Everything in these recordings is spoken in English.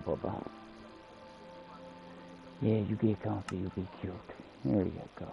blah. Yeah, you get comfy, you be cute. There you go.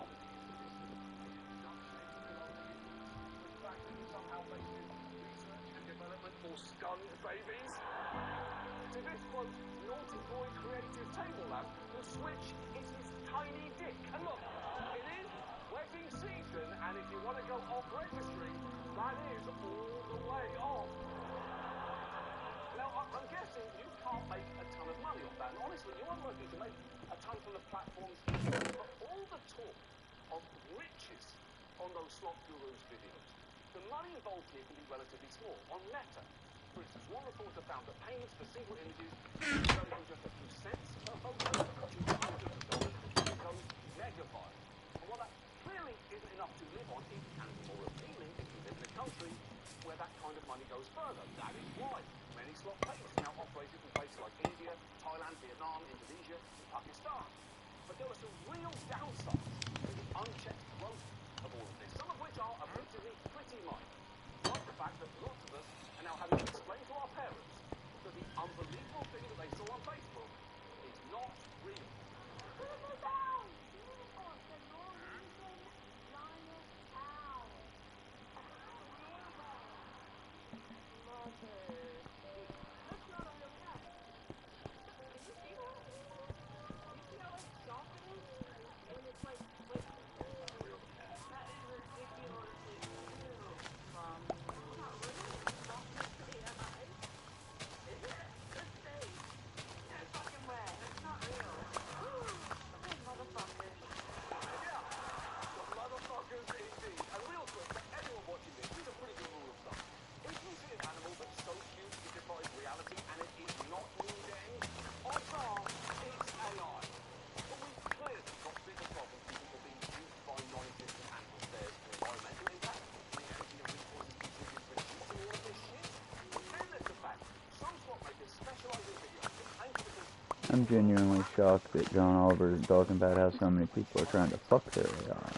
I'm genuinely shocked that John Oliver is talking about how so many people are trying to fuck their AI.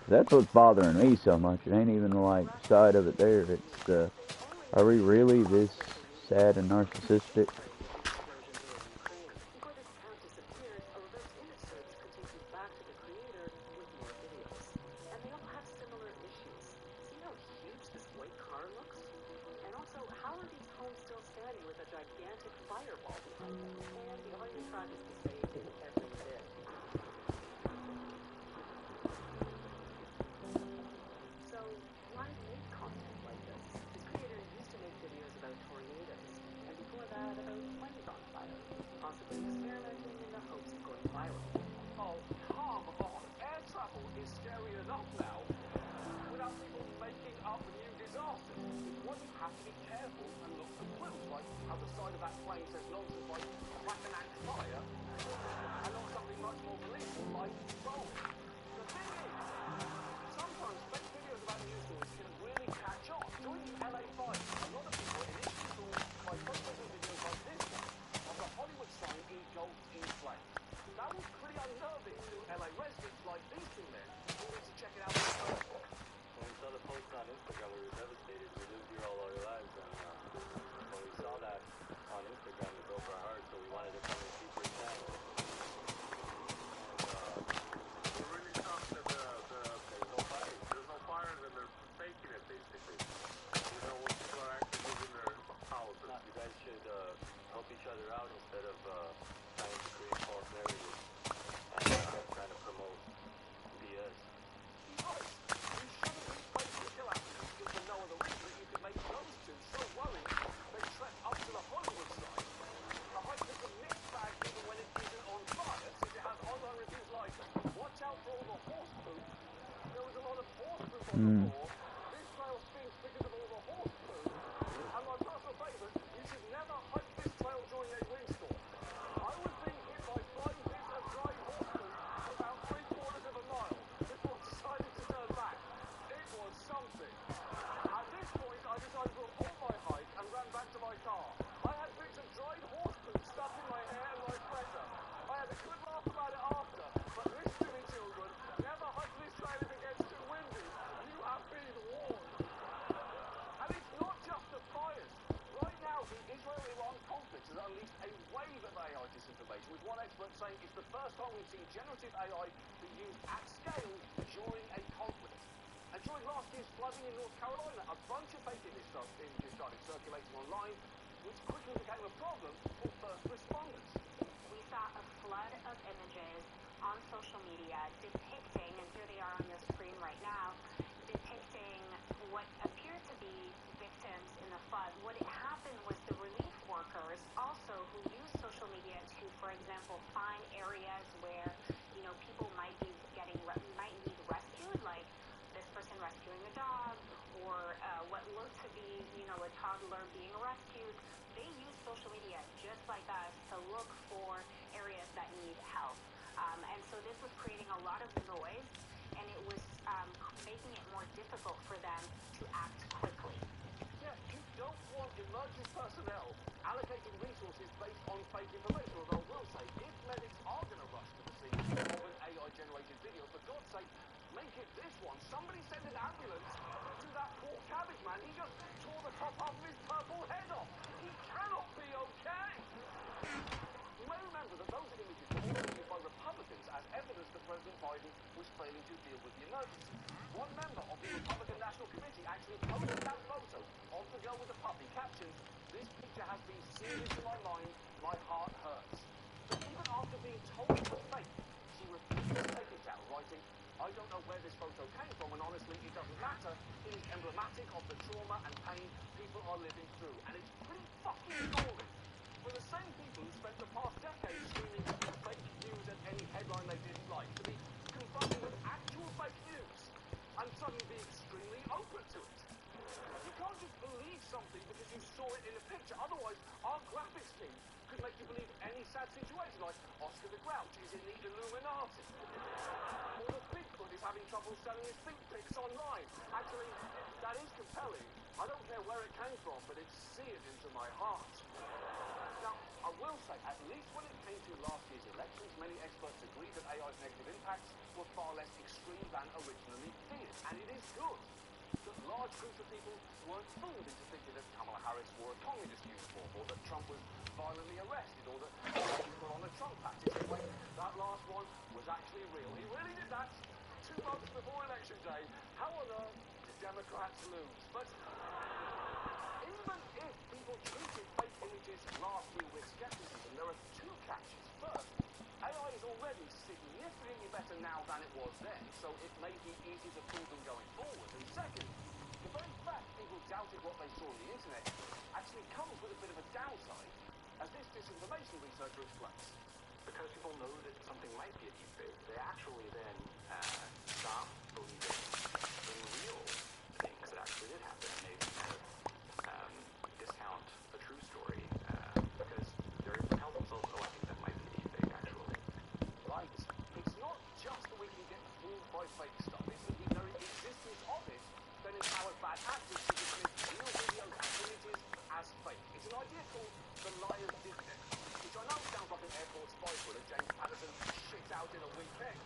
That's what's bothering me so much. It ain't even the like side of it there. It's the, are we really this sad and narcissistic? one expert saying it's the first time we've seen generative AI be used at scale during a conflict. And during last year's flooding in North Carolina, a bunch of fake images started circulating online, which quickly became a problem for first responders. We saw a flood of images on social media depicting, and here they are on your screen right now, depicting what appeared to be victims in the flood. What had happened was the relief workers also who use social media to, for example, find areas where, people might need rescued, like this person rescuing a dog, or what looked to be, a toddler being rescued. They use social media just like us to look for areas that need help. And so this was creating a lot of noise, and it was making it more difficult for them to act quickly. Yeah, you don't want emergency personnel allocating resources based on fake information, although I will say, if medics are going to rush to the scene of an AI-generated video, for God's sake, make it this one. Somebody send an ambulance to that poor cabbage man. He just tore the top half of his purple head off. He cannot be okay. You may remember that those images were also used by Republicans as evidence that President Biden was failing to deal with the emergency. One member of the Republican National Committee actually posted that photo of the girl with the puppy, captioned, "This picture has been seared into my mind. My heart hurts." But even after being told it was fake, she refused to take it down, writing, "I don't know where this photo came from, and honestly, it doesn't matter. It is emblematic of the trauma and pain people are living through." And it's pretty fucking galling for the same people who spent the past decade screaming fake news at any headline they didn't like to be confronted with actual fake news and suddenly be extremely open to it. You can't just believe something because you saw it in a picture. Otherwise, our graphics team could make you believe any sad situation, like Oscar the Grouch is in the Illuminati, or that Bigfoot is having trouble selling his feet pics online. Actually, that is compelling. I don't care where it came from, but it's seared into my heart. Now, I will say, at least when it came to last year's elections, many experts agreed that AI's negative impacts were far less extreme than originally feared. And it is good that large groups of people weren't fooled into thinking that Kamala Harris wore a communist uniform, or that Trump was violently arrested, or that he put on a Trump patch. Anyway, that last one was actually real. He really did that 2 months before Election Day. How on earth did Democrats lose? But even if people treated fake images last year with skepticism, there are 2 catches. First, AI is already significantly better now than it was then, so it may be easy to fool them going forward. And second, the very fact people doubted what they saw on the internet actually comes with a bit of a downside, as this disinformation researcher explains. Because people know that something might be a deepfake, they actually then stop believing in real things that actually did happen, and they kind of discount a true story because they tell themselves, "Oh, I think that might be a deepfake, actually." Right. It's not just that we can get fooled by fake stuff. It's the very existence of it that empowers bad actors to dismiss real videos and images as fake. It's an idea called the liar's dividend, which I know sounds like an airport spy that James Patterson shits out in a weekend.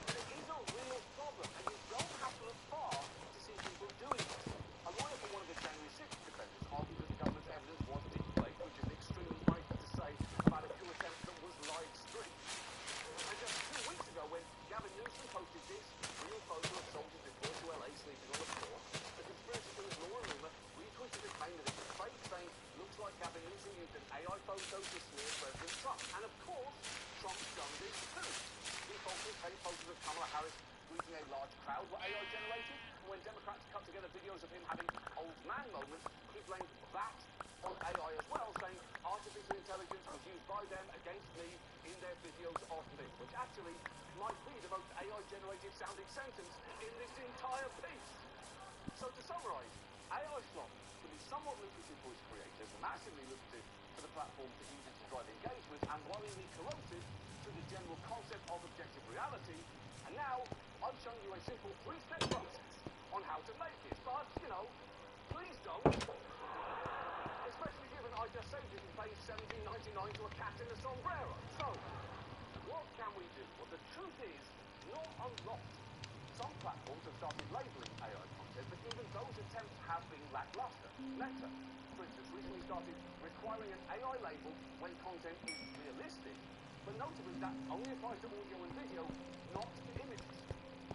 But it is a real problem, and you don't have to look far to see people doing it. A lawyer for one of the January 6th defendants argued that the government's evidence was deepfake, which is extremely funny to say about a coup attempt that was live streamed. And just 2 weeks ago, when Gavin Newsom posted this real photo of soldiers deployed to LA sleeping on the floor, the conspiracy theorist Laura Loomer retweeted the claim that it was fake, saying, "Looks like Gavin Newsom used an AI photo to smear President Trump." And of course, Trump's done this too. He falsely claimed photos of Kamala Harris greeting a large crowd were AI generated, and when Democrats cut together videos of him having old man moments, he blamed that on AI as well, saying artificial intelligence was used by them against me in their videos of me, which actually might be the most AI-generated sounding sentence in this entire piece. So to summarise, AI slop can be somewhat lucrative for its creators, massively lucrative for the platforms that use it to drive engagement, and worryingly corrosive to the general concept of objective reality. And now, I'm showing you a simple 3-step process on how to make it. But, please don't. Especially given I just saved you from paying $17.99 to a cat in a sombrero. So, what can we do? Well, the truth is, not a lot. Some platforms have started labelling AI content, but even those attempts have been lackluster. Meta, for instance, recently started requiring an AI label when content is realistic, but notably that only applies to audio and video, not to images.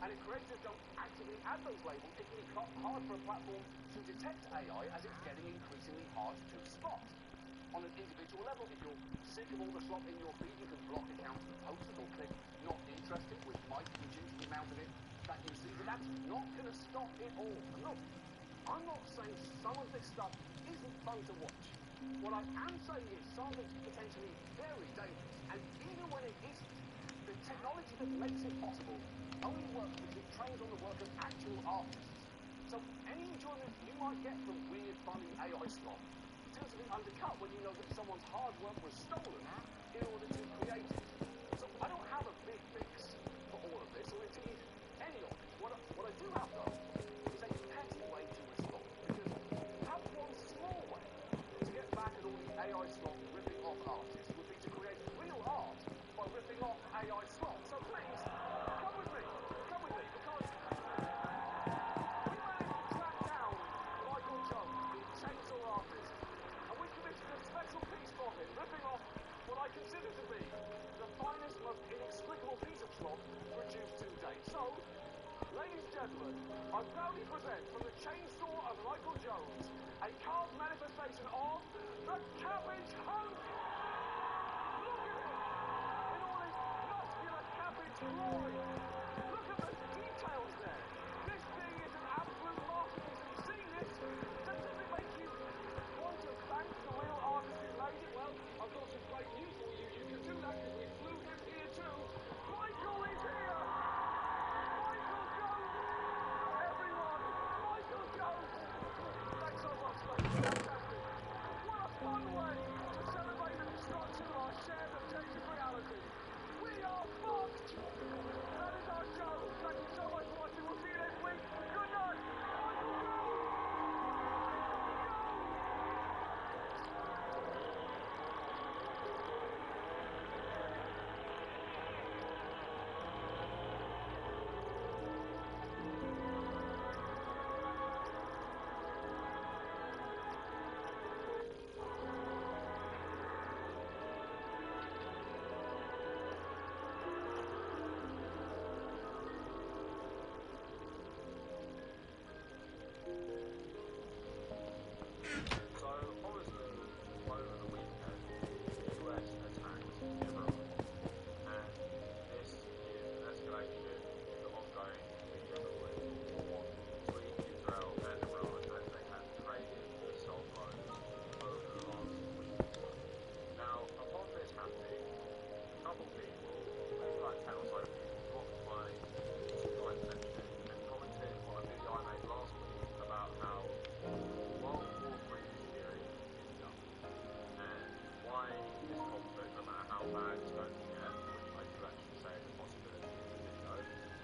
And if creators don't actively add those labels, it can be hard for a platform to detect AI as it's getting increasingly hard to spot. On an individual level, if you're sick of all the slop in your feed, you can block accounts that post or click not interested, which might induce the amount of it that you see, but that's not going to stop it all. And look, I'm not saying some of this stuff isn't fun to watch. What I am saying is some of it's potentially very dangerous, and even when it isn't, the technology that makes it possible only works because it trains on the work of actual artists. So any enjoyment you might get from weird, funny AI slop tends to be undercut when you know that someone's hard work was stolen in order to create it. So I don't have a big fix for all of this, or indeed any of it. What I do have, though, is a petty way to respond, because perhaps one small way to get back at all the AI slop ripping off artists would be to create real art by ripping off AI slop. So please, come with me, because we managed to track down Michael Jones, the chainsaw artist, and we commissioned a special piece for him, ripping off what I consider to be the finest, most inexplicable piece of slop produced to date. So, ladies and gentlemen, I proudly present from the chainsaw of Michael Jones a carved manifestation of the Cabbage Hunk! Look at him! In all his muscular cabbage glory! Look at the details there! This thing is an absolute masterpiece, and seeing this, doesn't it make you want to thank the real artist who made it? Well, I've got some great news for you. You can do that because we flew him here too. Michael is here! Michael Jones! Everyone! Michael Jones! Thanks so much, mate. Fantastic. What a fun way to celebrate the destruction of our shared objective reality. We are fucked! That is our show. Thank you so much for watching. We'll see you next week. Good night! Michael Jones! So, obviously, over the weekend, the US attacked Iran, and this is an escalation in the ongoing medium-related war between Israel and Iran as they have traded missile blows over the last week or so. Now, upon this happening, a couple people, maybe like 10 or so people, got to my attention and commented on a video I made last week about how World War III theory is dumb, and why this conflict, no matter how bad it's going to get, which I do actually say is a possibility in the video,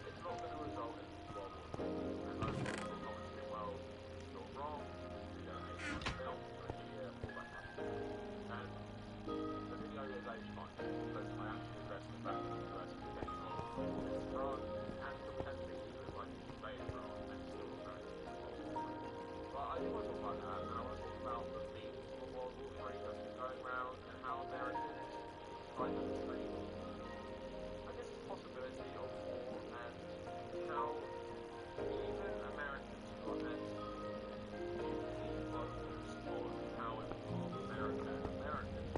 it's not going to result in World War III. And loads of people commented, well, you're wrong, you're going to hate my film, you're an idiot, all that kind of stuff. And the video is aged fine, because I actually address the fact that the US is getting involved with Iran, and could potentially even like invade Iran and still drag it into World War III. But I do want to talk about that, and I want to talk about the themes of World War III that's been going around, and how Americans kind of treat, I guess, the possibility of war, and how even Americans who are anti-deeply focused on how it will harm America and Americans,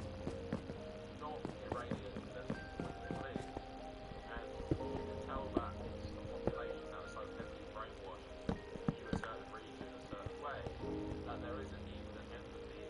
not Iranians and people in the Middle East. And you can tell that it's a population that is so heavily brainwashed to view a certain region a certain way, that there isn't even an empathy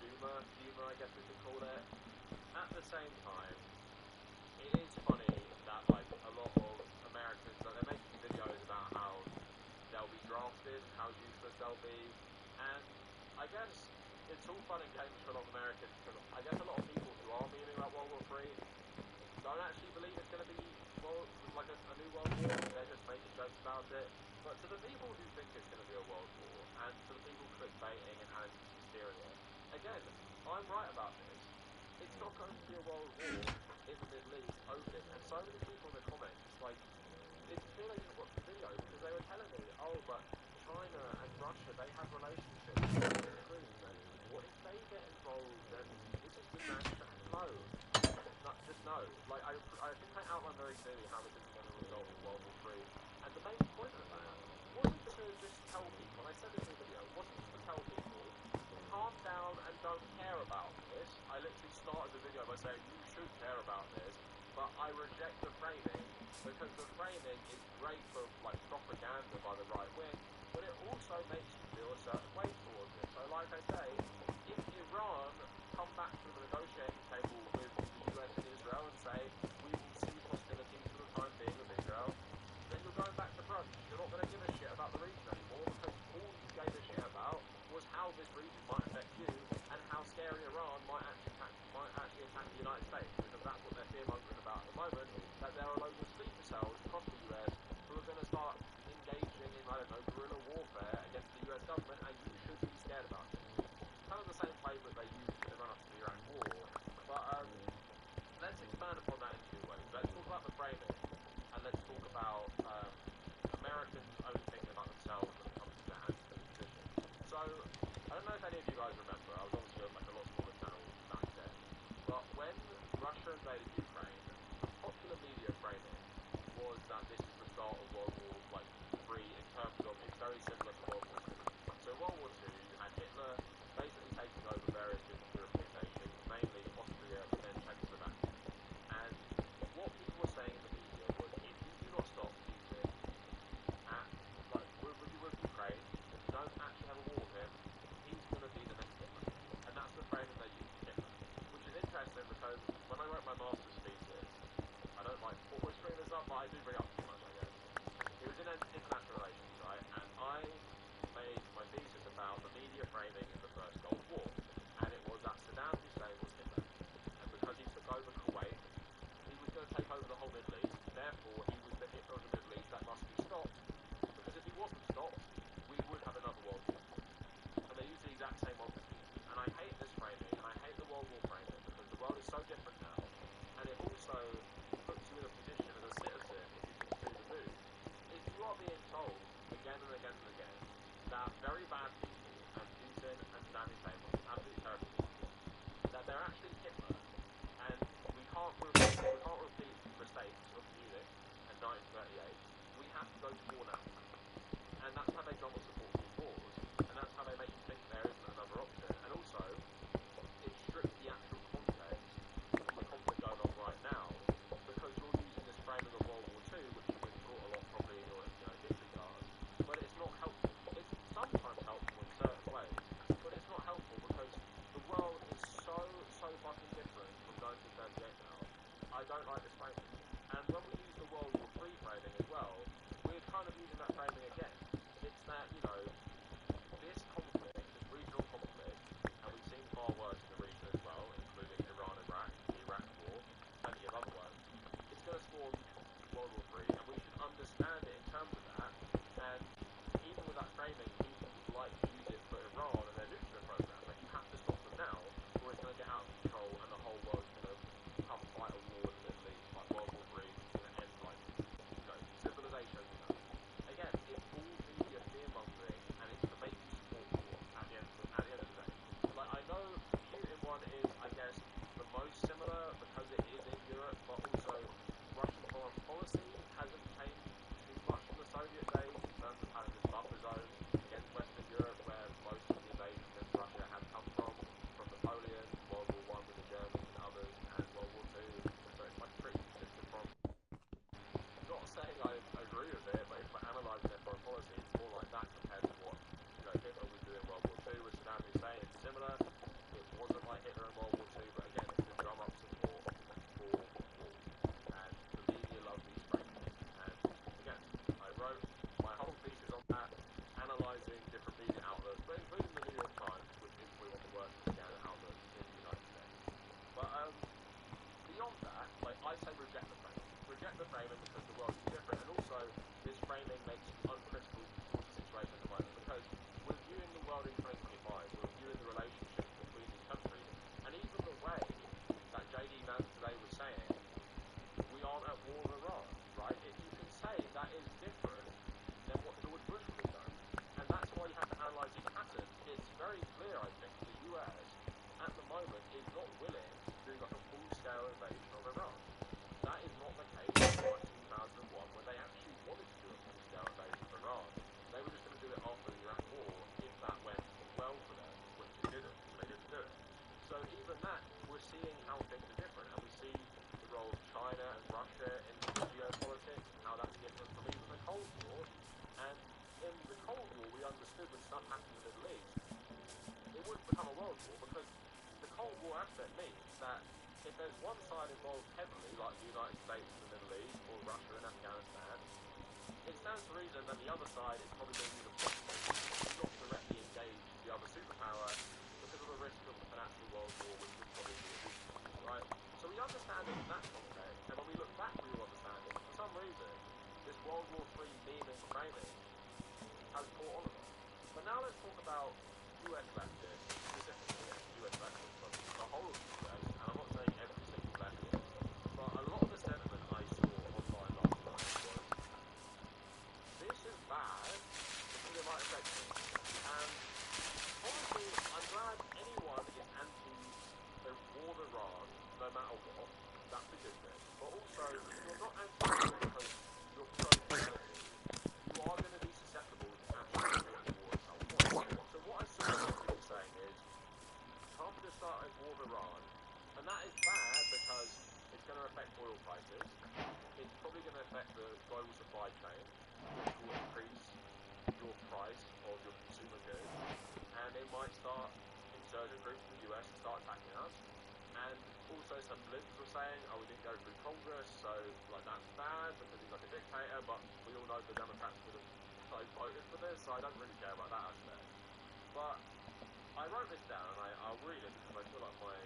humor, I guess we could call it. At the same time, it is funny that like a lot of Americans, like, they're making videos about how they'll be drafted, how useless they'll be, and I guess it's all fun and games for a lot of Americans, because I guess a lot of people who are memeing about World War III don't actually believe it's going to be a new World War. They're just making jokes about it. But to the people who think it's going to be a World War, and to the people clickbaiting and adding hysteria, again, I'm right about this. It's not going to be a World War in the Middle East over this. And so many people in the comments, like, it's clear they didn't watch the video, because they were telling me, oh, but China and Russia, they have relationships with Ukraine, and what if they get involved, and this is the national no. Just no. Like, I think I outlined very clearly how this isn't going to result in World War III. And the main point of that wasn't to just tell people, and I said this in the video, wasn't just to tell people, calm down and don't care about this. I literally started the video by saying, you should care about this, but I reject the framing, because the framing is great for, like, propaganda by the right wing, but it also makes you feel a certain way towards it. So, like I say, if Iran come back to the negotiating table with the US and Israel and say, we will cease hostilities for the time being with Israel, then you're going back to brunch. You're not going to give a shit about the region anymore, because all you gave a shit about was how this region might affect you, and how scary Iran might actually attack the United States, because that's what they're fear-mongering about at the moment, that there are loads of sleeper cells across the US who are going to start engaging in, I don't know, guerrilla warfare against the US government, and you should be scared about this. Kind of the same playbook they used in the run-up to the Iraq War. But let's expand upon that in two ways. Let's talk about the framing, and let's talk about Americans only thinking about themselves when it comes to their anti-position. So, I don't know if any of you guys remember, I was obviously on like a lot smaller channel back then, but when Russia invaded Ukraine, the popular media framing was that this is the start of World War III in terms of it's very similar to World War II. So World War II, you had Hitler basically taking over various different European nations, mainly Austria, but then Czechoslovakia. And what people were saying in the media was, if you do not stop Putin with Ukraine, if you don't actually have a war with him, he's going to be the next Hitler. And that's the framing they used, Hitler. Which is interesting, because when I wrote my master's thesis, I don't like always bring this up, but I do bring up too much, I guess. It was in international relations, right? And I stuff happened in the Middle East, it wouldn't become a world war, because the Cold War aspect means that if there's one side involved heavily, like the United States in the Middle East, or Russia and Afghanistan, it stands to reason that the other side is probably going to be the proxy, not directly engage the other superpower, because of the risk of an actual world war, which would probably be a weakness, right? So we understand it in that context, and when we look back, we will understand it. For some reason, this World War III meme and framing has caught on of us. But now let's talk about US leftists, specifically US leftists, but the whole of the US, and I'm not saying every single leftist, but a lot of the sentiment I saw online last night was, this is bad because it might affect me. And honestly, I'm glad anyone is anti the war of Iran, no matter what. That's a good thing. But also, if you're not anti-war because you're pro-humanity, you are going to be susceptible to actually creating war at some point. So what I saw some people saying is, Trump has started war of Iran, and that is bad because it's going to affect oil prices. It's probably going to affect the global supply chain, which will increase your price of your consumer goods, and it might start insurgent groups in the US to start attacking us. And also some libs were saying, oh, we didn't go through Congress, so like that's bad because he's like a dictator, but we all know the Democrats would have voted for this, so I don't really care about that aspect. But I wrote this down, and I'll read it because I feel like my,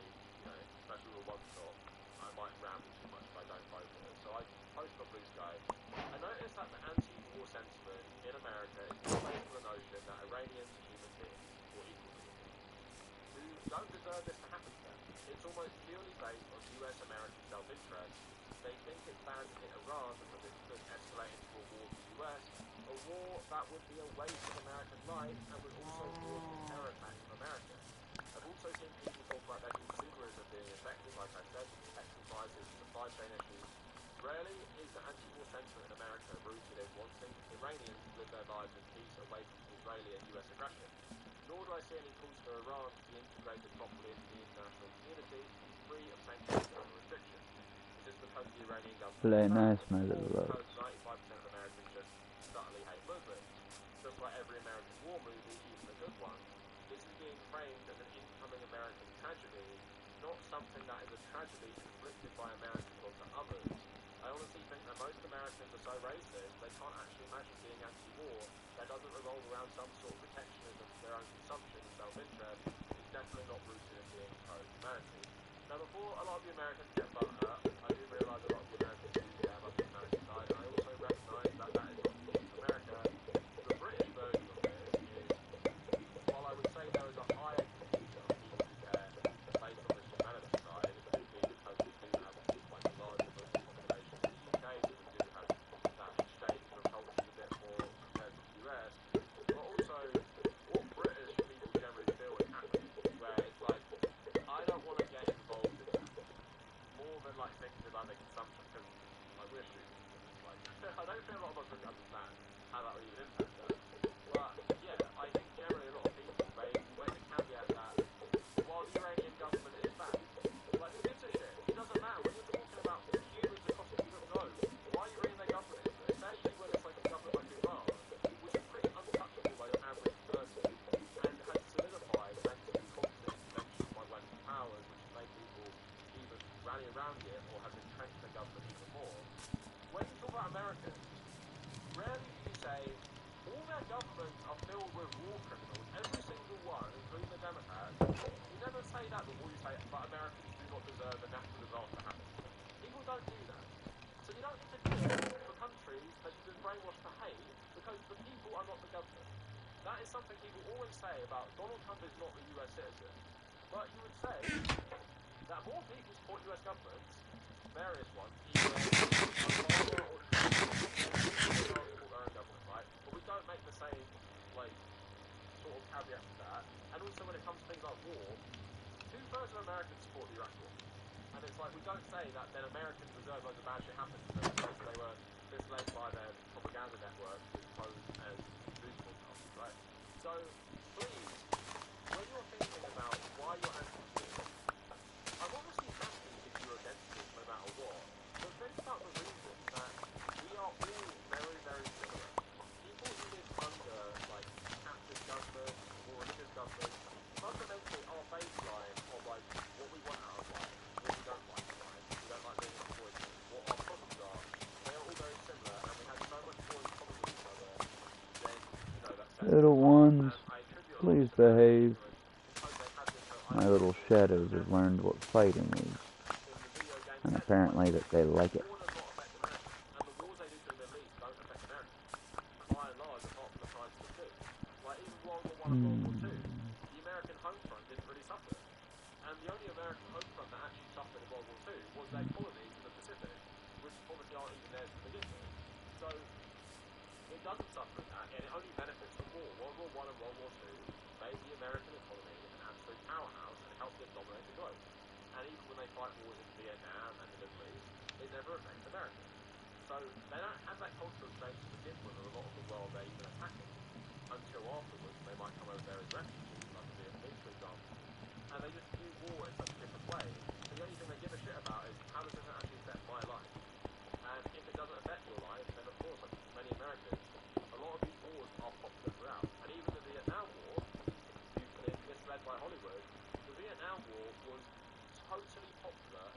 especially with one stop, I might ramble too much if I don't vote for it. So I posted on Blue Sky. I noticed that the anti-war sentiment in America is based on the notion that Iranians are human beings, or equal human beings, who don't deserve this to happen to them. It's almost purely based on US-American self-interest. They think it's bad to hit Iran because it could escalate into a war with the US, a war that would be a waste of American life and would also cause a terror attack on America. I've also seen people talk about their consumerism being affected, like I said, petrol prices, supply chain issues. Rarely is the anti-war sentiment in America rooted in wanting Iranians to live their lives in peace away from Israeli and US aggression. Nor do I see any calls for Iran to be integrated properly into the international community, free of sanctions and restrictions. Is this because the Iranian government Play is nice, bad, my or little because loves. 95% of Americans just subtly hate Muslims? Just like every American war movie, even a good one, this is being framed as an incoming American tragedy, not something that is a tragedy inflicted by Americans onto others. I honestly think that most Americans are so racist, they can't actually imagine being anti-war that doesn't revolve around some sort of protectionism for their own consumption and self-interest. It's definitely not rooted in being pro-humanity. Now, before a lot of the Americans get butthurt, I do realise a lot of the Americans do care about the humanity side, and I also recognise that that is not the case in America. The British version of this is, while I would say there is a higher contingent of people who care based on this humanity side, it could be because we do have quite a large Muslim population in the UK, so we do have that exchange of cultures a bit more compared to the US, but also what British people generally feel is happening, where it's like, I don't want to get involved in that, more than like thinking about their consumption, because like, we're stupid. Like, I don't think a lot of us really understand how that would even impact us. But yeah, I think generally a lot of people weigh the caveat that while the Iranian government is bad, like who gives a shit? It doesn't matter. When you're talking about humans across the globe, why are you bringing their government into it? Especially when it's like a government like Iran, which is pretty untouchable by your average person, and has solidified thanks to constant intervention by Western powers, which has made people either rally around it or have entrenched their government even more. When you talk about Americans, rarely do you say all their governments are filled with war criminals, every single one, including the Democrats. You never say that before you say, but Americans do not deserve a natural disaster to happen to them. People don't do that. So you don't need to do it for countries that you've been brainwashed to hate, because the people are not the government. That is something people always say about Donald Trump is not a US citizen. But you would say that more people support US governments, various ones, either Obama or Trump, support their own government, right? But we don't make the same, like, sort of caveat to that. And also when it comes to things like war, 2/3 of Americans support the Iraq war. And it's like, we don't say that then Americans deserve loads of bad shit happen to them because they were misled by their propaganda networks to pose as news broadcasters, right? So, please, when you're thinking about why you're anti-war, I'm obviously happy if you're against it no matter what, but think about the reason that we are all very, very similar. People who live under, like, capitalist government, Please behave. My little shadows have learned what fighting is, and apparently that they like it. And the only American home front that actually suffered in World War II was their colonies in the Pacific, which obviously aren't even theirs to begin with. So it doesn't suffer in that, and it only benefits from war. World War I and World War II made the American economy an absolute powerhouse and helped them dominate the globe. And even when they fight wars in Vietnam and the Middle East, it never affects America. So they don't have that cultural exchange to begin with of a lot of the world they're even attacking, until afterwards they might come over there as refugees, like the Vietnamese, for example. And they just view war in such a different way. So the only thing they give a shit about is how does it actually affect my life? And if it doesn't affect your life, then of course, like many Americans, a lot of these wars are popular throughout. And even the Vietnam War, you've been misled by Hollywood, the Vietnam War was totally popular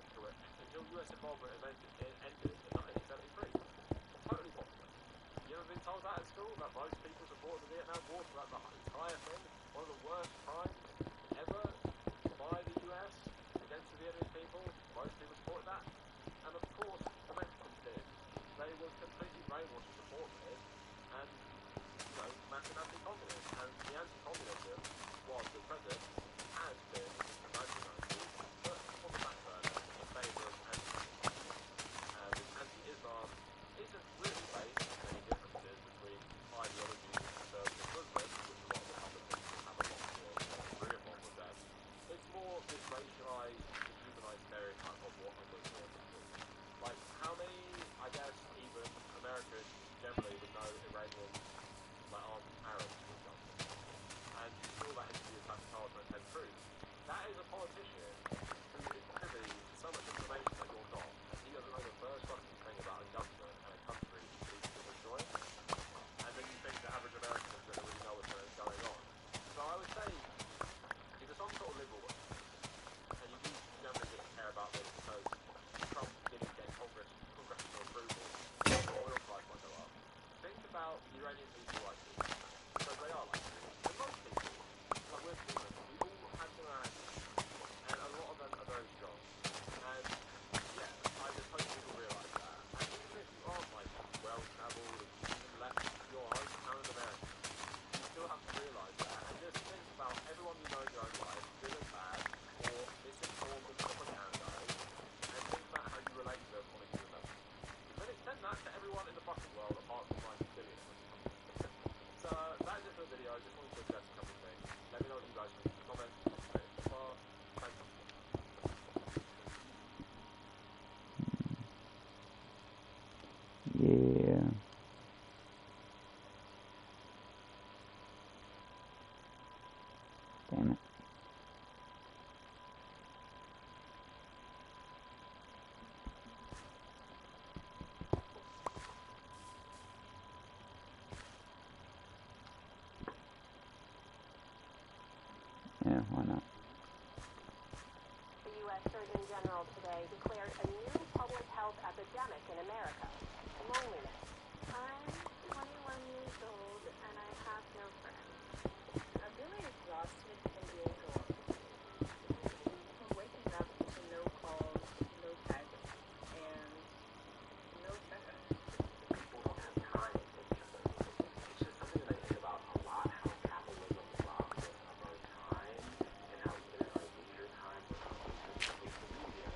until US involvement ended in 1973. Totally popular. You ever been told that at school? That most people supported the Vietnam War throughout the entire thing? One of the worst crimes ever by the US against the Vietnamese people. Most people supported that. And of course, the Mexicans did. They were completely brainwashed to support this, and, you know, massive anti-communist. And the anti-communism was the present has been since the 1990s, but on the back burner in favour of anti-Islam. Anti-Islam isn't really based on any differences between ideologies and conservative Muslims, which a lot of Republicans have a lot more agree upon with them. It's more this racialized, dehumanized stereotype of what a Muslim is. Like, how many, I guess, even Americans generally would know Iranians, like, aren't Arabs, for example. And you saw that interview with Tucker Carlson and Ted Cruz. That is a politician who is privy to so much information that you're not. He doesn't know the first fucking thing about a government and a country he's to destroy. And then you think the average American is going to really know what's going on. So I would say, if you're some sort of liberal, and you do generally just care about this because Trump didn't get congressional approval, the oil price might go up. Think about the Iranian people like you, because they are like you. And most people, like we're human, we all have similarities, and a lot of them are very strong. And yeah, I just hope people realise that. And even if you aren't like well-travelled, and even left your hometown in America, you still have to realise that, and just think about everyone you know in your own life, good and bad, or misinformed and propagandized, and think about how you relate to them on a human level. Then extend that to everyone in the fucking world apart from like billionaires. So that's it for the video. I just wanted to address a couple of things. Let me know what you guys think. Comment. So far, thank you. Yeah. Damn it. Yeah, why not? The U.S. Surgeon General today declared a new public health epidemic in America. Loneliness. I'm 21 years old and I have no friends. I'm really exhausted and being alone. I'm waking up to no calls, no texts, and no affection. People don't have time for each other. It's just something that I think about a lot, how capitalism robs us of our time and how even in our leisure time we're constantly turning to social media,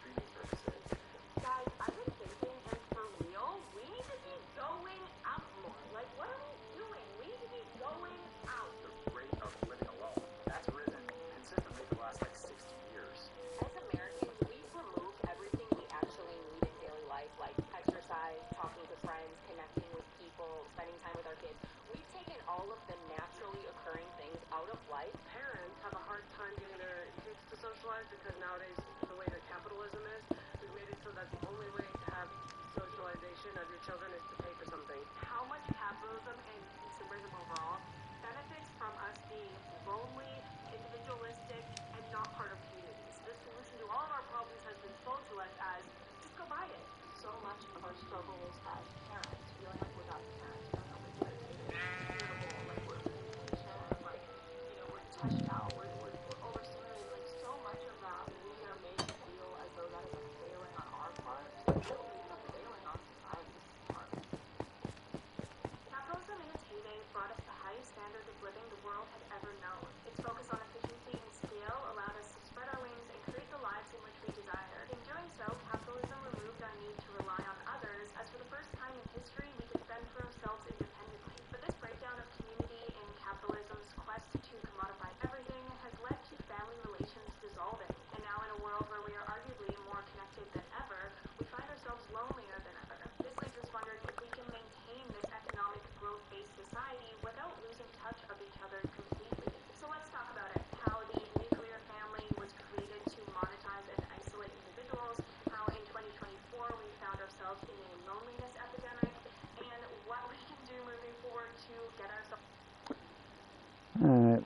streaming services. Guys, I've been thinking, and for real, we need to be going out more. Like, what are we doing? We need to be going out. The rate of living alone, that's risen consistently for the last like 60 years. As Americans, we've removed everything we actually need in daily life, like exercise, talking to friends, connecting with people, spending time with our kids. We've taken all of the naturally occurring things out of life. Parents have a hard time getting their kids to socialize because nowadays, the way that capitalism is, we've made it so that the only way to have socialization of your children is to pay for something. How much capitalism and consumerism overall benefits from us being lonely, individualistic, and not part of communities. The solution to all of our problems has been sold to us as, just go buy it. So much of our struggles as parents, feeling like we're not the parents, we don't know what it is, irritable, like we're impatient, like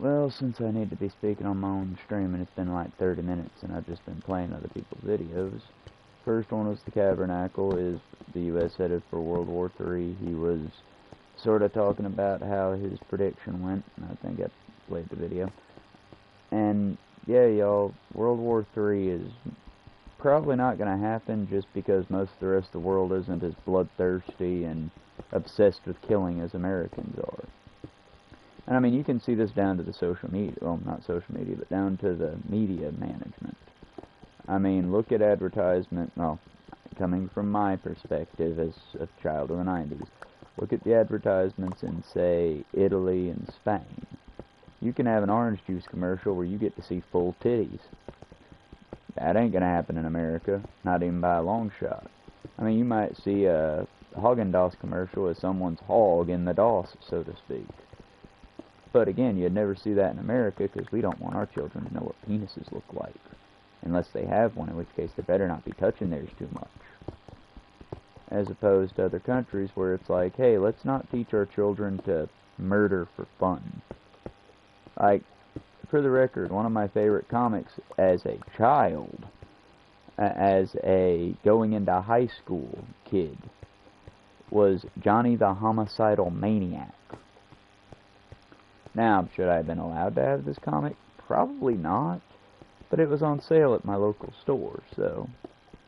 Well, since I need to be speaking on my own stream, and it's been like 30 minutes, and I've just been playing other people's videos. First one was the Tabernacle, is the U.S. headed for World War III. He was sort of talking about how his prediction went, and I think I played the video. And, yeah, y'all, World War III is probably not going to happen just because most of the rest of the world isn't as bloodthirsty and obsessed with killing as Americans are. And I mean, you can see this down to the social media, well, not social media, but down to the media management. I mean, look at advertisement, well, coming from my perspective as a child of the 90s, look at the advertisements in, say, Italy and Spain. You can have an orange juice commercial where you get to see full titties. That ain't gonna happen in America, not even by a long shot. I mean, you might see a Haagen-Dazs commercial with someone's hog in the DOS, so to speak. But again, you'd never see that in America because we don't want our children to know what penises look like. Unless they have one, in which case they better not be touching theirs too much. As opposed to other countries where it's like, hey, let's not teach our children to murder for fun. Like, for the record, one of my favorite comics as a child, as a going into high school kid, was Johnny the Homicidal Maniac. Now, should I have been allowed to have this comic? Probably not, but it was on sale at my local store, so,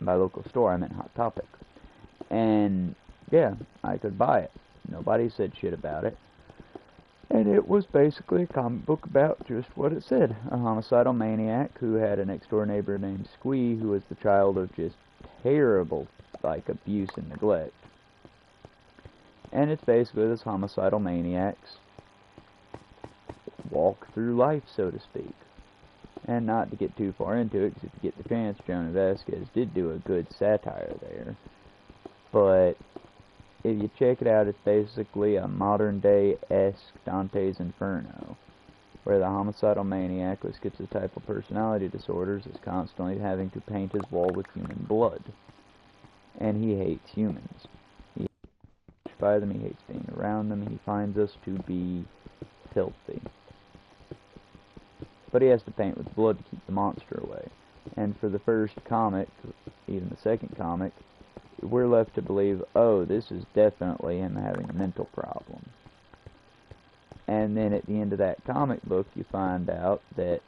by local store I meant Hot Topic. And, yeah, I could buy it. Nobody said shit about it. And it was basically a comic book about just what it said. A homicidal maniac who had a next-door neighbor named Squee, who was the child of just terrible, like, abuse and neglect. And it's basically this homicidal maniac's walk through life, so to speak. And not to get too far into it, because if you get the chance, Jonah Vasquez did do a good satire there. But if you check it out, it's basically a modern-day-esque Dante's Inferno, where the homicidal maniac with schizotypal personality disorders is constantly having to paint his wall with human blood. And he hates humans. He hates by them, he hates being around them, he finds us to be filthy. But he has to paint with blood to keep the monster away. And for the first comic, even the second comic, we're left to believe, oh, this is definitely him having a mental problem. And then at the end of that comic book, you find out that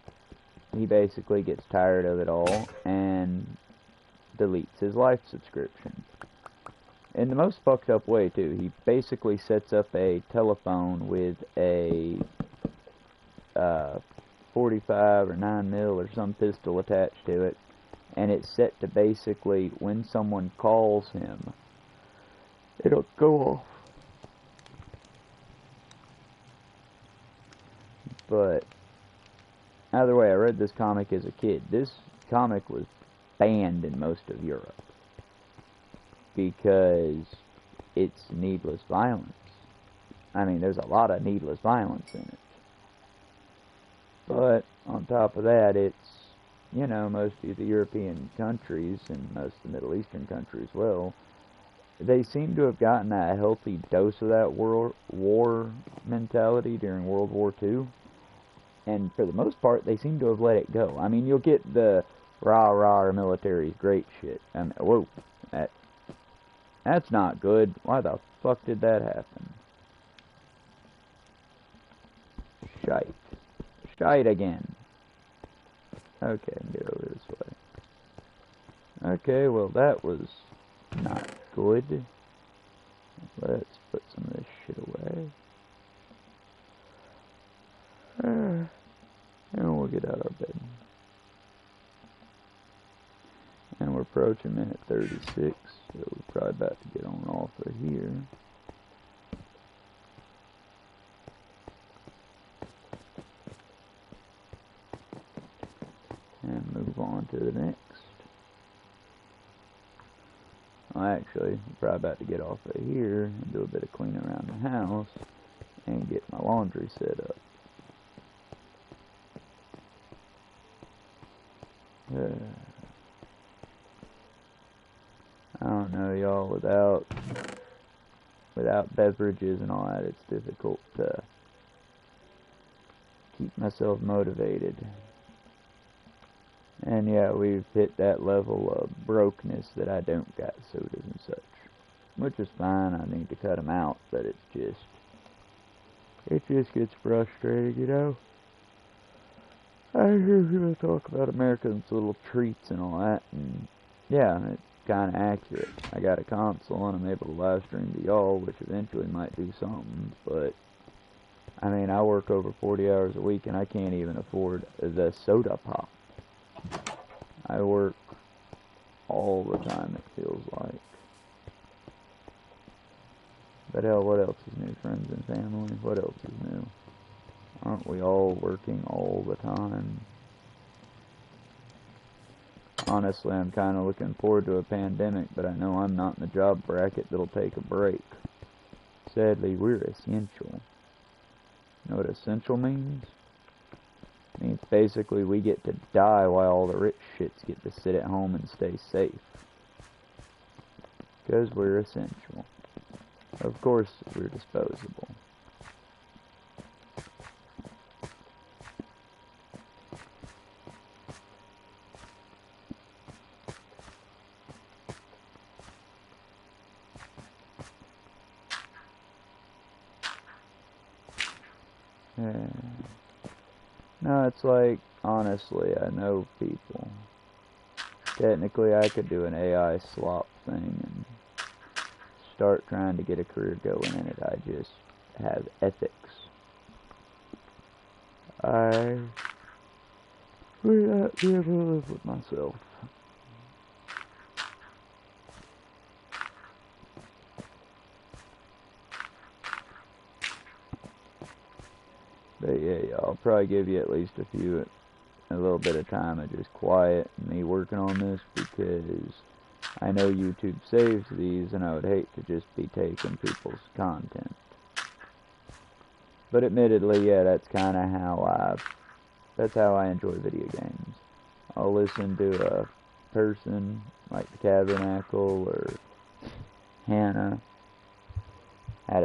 he basically gets tired of it all and deletes his life subscription. In the most fucked up way, too. He basically sets up a telephone with a 45 or 9mm or some pistol attached to it, and it's set to basically, when someone calls him, it'll go off. But either way, I read this comic as a kid. This comic was banned in most of Europe because it's needless violence. I mean, there's a lot of needless violence in it. But on top of that, it's, you know, most of the European countries and most of the Middle Eastern countries, well, they seem to have gotten a healthy dose of that war mentality during World War II. And for the most part, they seem to have let it go. I mean, you'll get the rah-rah, our military's great shit. And, whoa, that's not good. Why the fuck did that happen? Shite. Shite again. Okay, I can get over this way. Okay, well that was not good. Let's put some of this shit away. And we'll get out of our bed. And we're approaching minute 36, so we're probably about to get on off of here. And move on to the next. Well, actually, I'm probably about to get off of here and do a bit of cleaning around the house and get my laundry set up. I don't know, y'all, without beverages and all that, it's difficult to keep myself motivated. And yeah, we've hit that level of brokenness that I don't got sodas and such. Which is fine, I need to cut them out, but it just gets frustrating, you know? I hear people talk about Americans' little treats and all that, and yeah, it's kind of accurate. I got a console and I'm able to live stream to y'all, which eventually might do something, but I mean, I work over 40 hours a week and I can't even afford the soda pop. I work all the time, it feels like. But hell, what else is new? Friends and family? What else is new? Aren't we all working all the time? Honestly, I'm kind of looking forward to a pandemic, but I know I'm not in the job bracket that'll take a break. Sadly, we're essential. You know what essential means? It means basically we get to die while all the rich shits get to sit at home and stay safe. Because we're essential. Of course, we're disposable. Yeah. No, it's like, honestly, I know people. Technically, I could do an AI slop thing and start trying to get a career going in it. I just have ethics. I would not be able to live with myself. But yeah, I'll probably give you at least a little bit of time of just quiet, me working on this, because I know YouTube saves these, and I would hate to just be taking people's content. But admittedly, yeah, that's kind of that's how I enjoy video games. I'll listen to a person like the Tabernacle or Hannah. I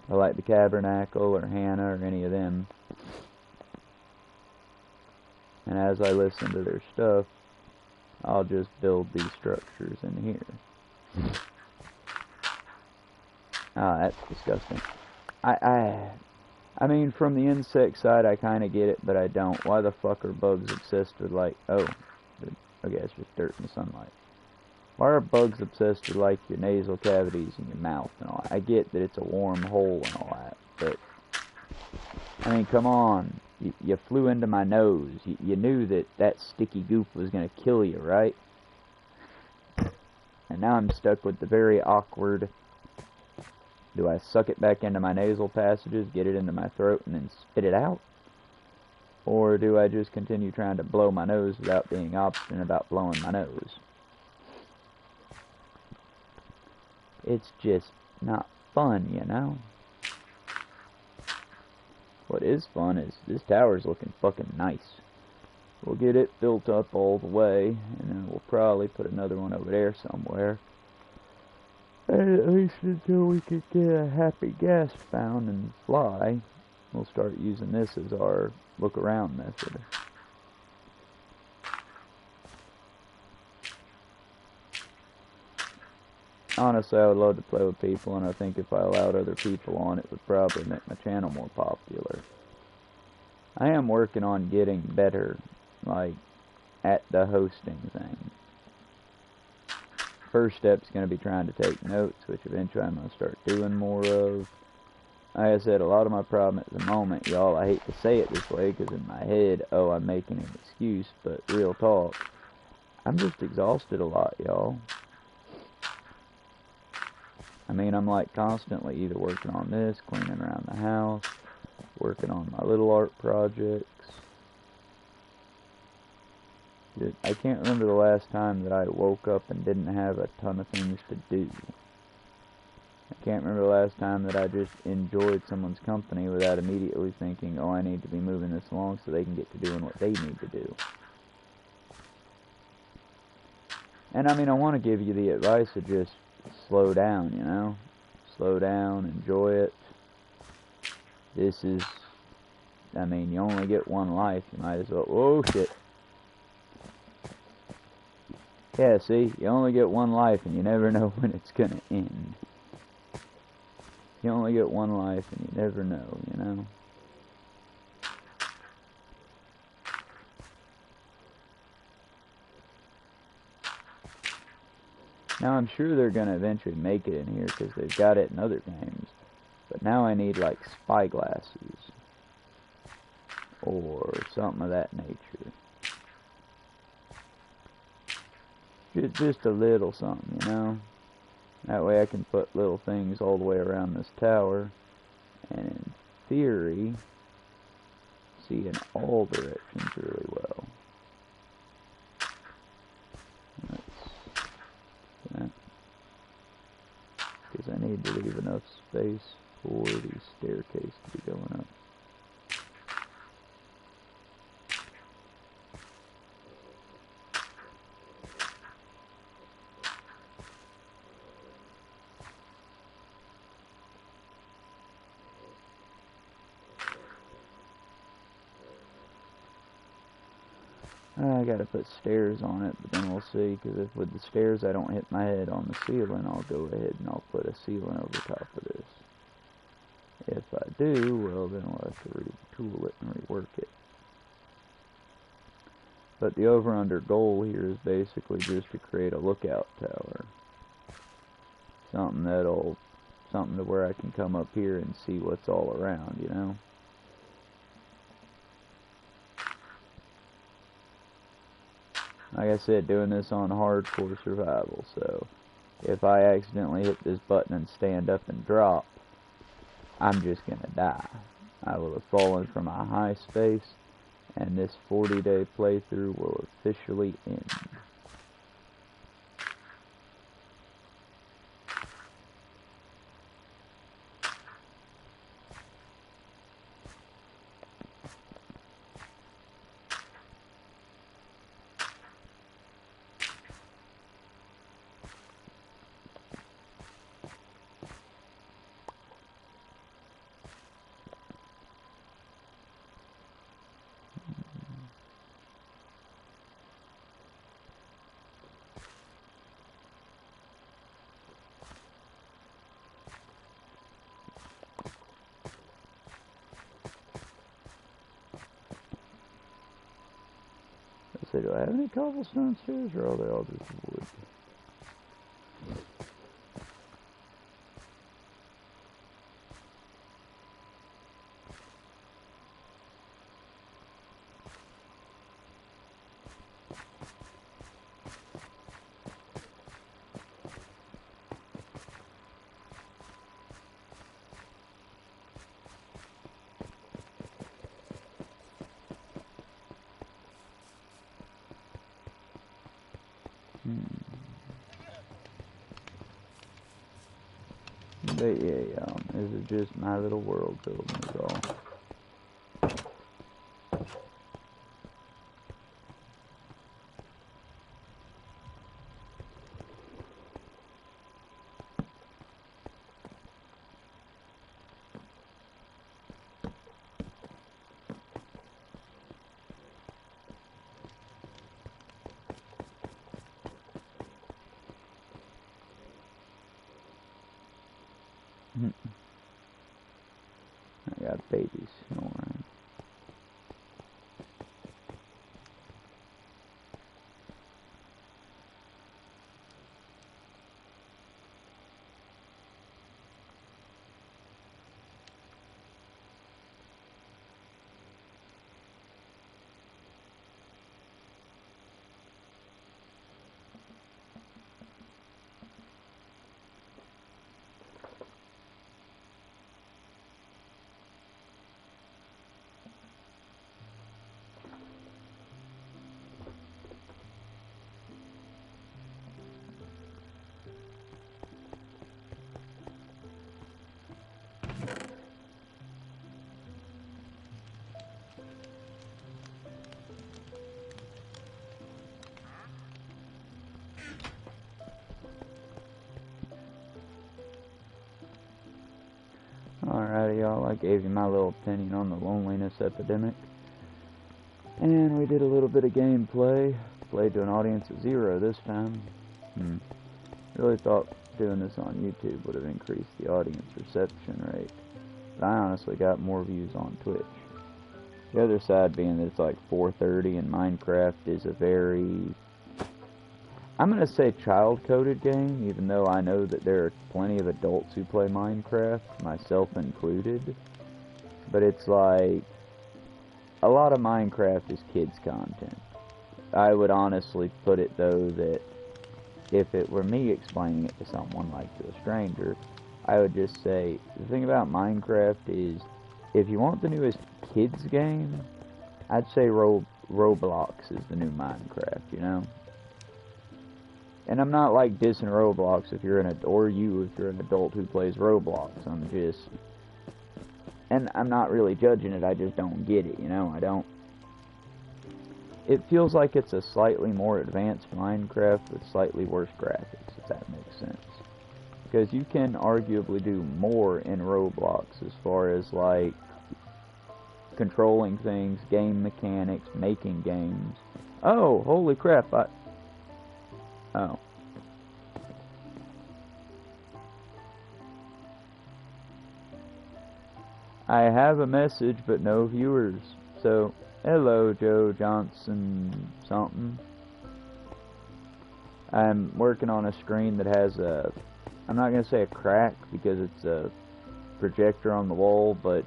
like the Tabernacle or Hannah or any of them. And as I listen to their stuff, I'll just build these structures in here. Ah, that's disgusting. I mean, from the insect side, I kind of get it, but I don't. Why the fuck are bugs obsessed with, like, okay, it's just dirt in the sunlight. Why are bugs obsessed with, like, your nasal cavities and your mouth and all that? I get that it's a warm hole and all that, but, I mean, come on. You flew into my nose. You knew that sticky goop was going to kill you, right? And now I'm stuck with the very awkward, do I suck it back into my nasal passages, get it into my throat, and then spit it out? Or do I just continue trying to blow my nose without being obstinate about blowing my nose? It's just not fun, you know? What is fun is this tower's looking fucking nice. We'll get it built up all the way, and then we'll probably put another one over there somewhere. And at least until we can get a happy gas found and fly, we'll start using this as our look around method. Honestly, I would love to play with people, and I think if I allowed other people on, it would probably make my channel more popular. I am working on getting better, like, at the hosting thing. First step's going to be trying to take notes, which eventually I'm going to start doing more of. Like I said, a lot of my problem at the moment, y'all, I hate to say it this way, because in my head, oh, I'm making an excuse, but real talk, I'm just exhausted a lot, y'all. I mean, I'm like constantly either working on this, cleaning around the house, working on my little art projects. I can't remember the last time that I woke up and didn't have a ton of things to do. I can't remember the last time that I just enjoyed someone's company without immediately thinking, oh, I need to be moving this along so they can get to doing what they need to do. And I mean, I want to give you the advice of just slow down, you know? Slow down, enjoy it. This is, I mean, you only get one life. You might as well, oh shit. Yeah, see, you only get one life and you never know when it's gonna end. You only get one life and you never know, you know? Now I'm sure they're gonna eventually make it in here because they've got it in other games. But now I need like spyglasses or something of that nature. Just a little something, you know? That way I can put little things all the way around this tower and in theory see in all directions really well. Because I need to leave enough space for the staircase to be going up. I gotta put stairs on it, but then we'll see, because if with the stairs I don't hit my head on the ceiling, I'll go ahead and I'll put a ceiling over top of this. If I do, well then we'll have to retool it and rework it. But the over-under goal here is basically just to create a lookout tower. Something to where I can come up here and see what's all around, you know? Like I said, doing this on hardcore survival, so if I accidentally hit this button and stand up and drop, I'm just gonna die. I will have fallen from a high space, and this 40-day playthrough will officially end. So do I have any cobblestone stairs, or are they all just wood? But yeah, this is just my little world building is all. I got babies snoring. about it, y'all. I gave you my little opinion on the loneliness epidemic. And we did a little bit of gameplay. Played to an audience of 0 this time. Really thought doing this on YouTube would have increased the audience reception rate. But I honestly got more views on Twitch. The other side being that it's like 4:30 and Minecraft is a very, I'm going to say child-coded game, even though I know that there are plenty of adults who play Minecraft, myself included. But it's like, a lot of Minecraft is kids content. I would honestly put it though that if it were me explaining it to someone, like to a stranger, I would just say, the thing about Minecraft is, if you want the newest kids game, I'd say Roblox is the new Minecraft, you know? And I'm not like dissing Roblox if you're if you're an adult who plays Roblox. I'm just, and I'm not really judging it, I just don't get it, you know? It feels like it's a slightly more advanced Minecraft with slightly worse graphics, if that makes sense. Because you can arguably do more in Roblox as far as like controlling things, game mechanics, making games. Oh, holy crap, oh. I have a message, but no viewers. So, hello, Joe Johnson something. I'm working on a screen that has a, I'm not going to say a crack because it's a projector on the wall, but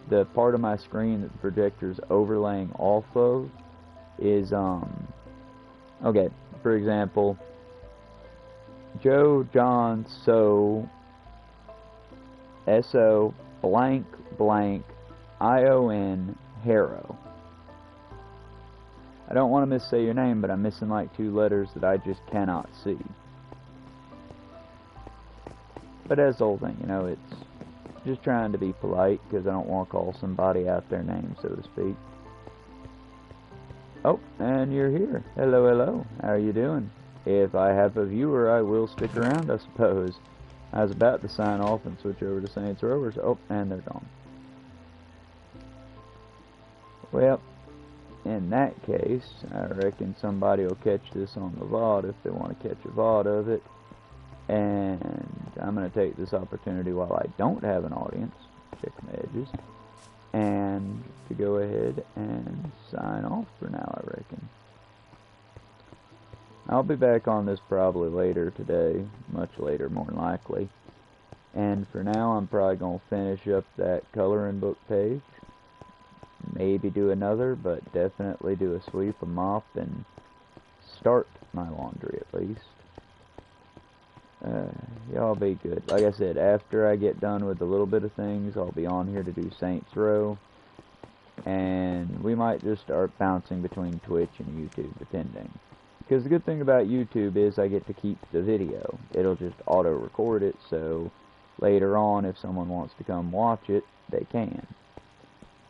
the part of my screen that the projector's overlaying off of is, okay, for example, Joe John So S-O blank blank I-O-N Harrow. I don't want to missay your name, but I'm missing like 2 letters that I just cannot see. But that's the whole thing, you know, it's just trying to be polite, because I don't want to call somebody out their name, so to speak. Oh, and you're here. Hello, hello. How are you doing? If I have a viewer, I will stick around, I suppose. I was about to sign off and switch over to Saints Rovers. Oh, and they're gone. Well, in that case, I reckon somebody will catch this on the VOD if they want to catch a VOD of it. And I'm going to take this opportunity while I don't have an audience, check my edges, and to go ahead and sign off for now, I reckon. I'll be back on this probably later today, much later more than likely. And for now, I'm probably going to finish up that coloring book page. Maybe do another, but definitely do a sweep, a mop, and start my laundry at least. Y'all be good. Like I said, after I get done with a little bit of things, I'll be on here to do Saints Row. And we might just start bouncing between Twitch and YouTube, depending. Because the good thing about YouTube is I get to keep the video. It'll just auto-record it, so later on, if someone wants to come watch it, they can.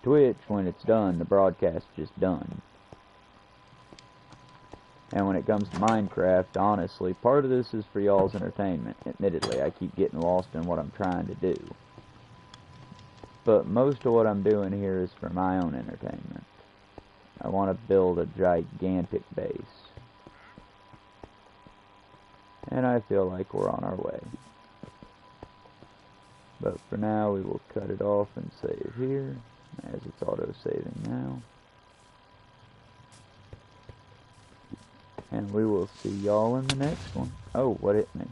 Twitch, when it's done, the broadcast's just done. And when it comes to Minecraft, honestly, part of this is for y'all's entertainment. Admittedly, I keep getting lost in what I'm trying to do. But most of what I'm doing here is for my own entertainment. I want to build a gigantic base. And I feel like we're on our way. But for now, we will cut it off and save here, as it's auto-saving now. And we will see y'all in the next one. Oh, what hit me?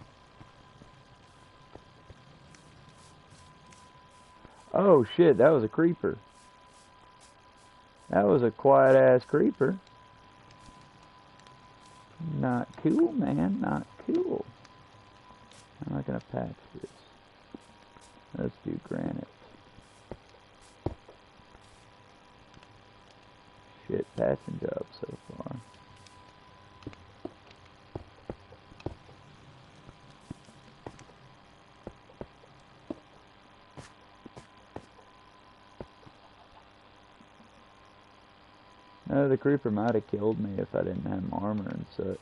Oh shit, that was a creeper. That was a quiet-ass creeper. Not cool, man, not cool. I'm not gonna patch this. Let's do granite. Shit, patching job so far. No, the creeper might have killed me if I didn't have my armor and such.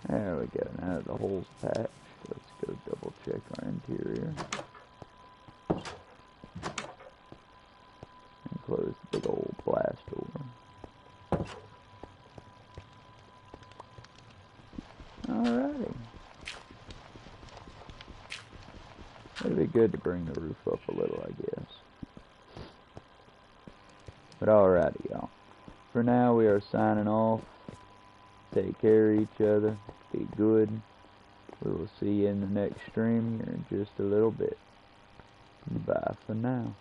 There we go. Now the hole's patched. Let's go double check our interior. And close the big old blast door. Alrighty. It'd be good to bring the roof up a little, I guess. But alrighty, y'all. For now, we are signing off. Take care of each other. Be good. We will see you in the next stream here in just a little bit. Bye for now.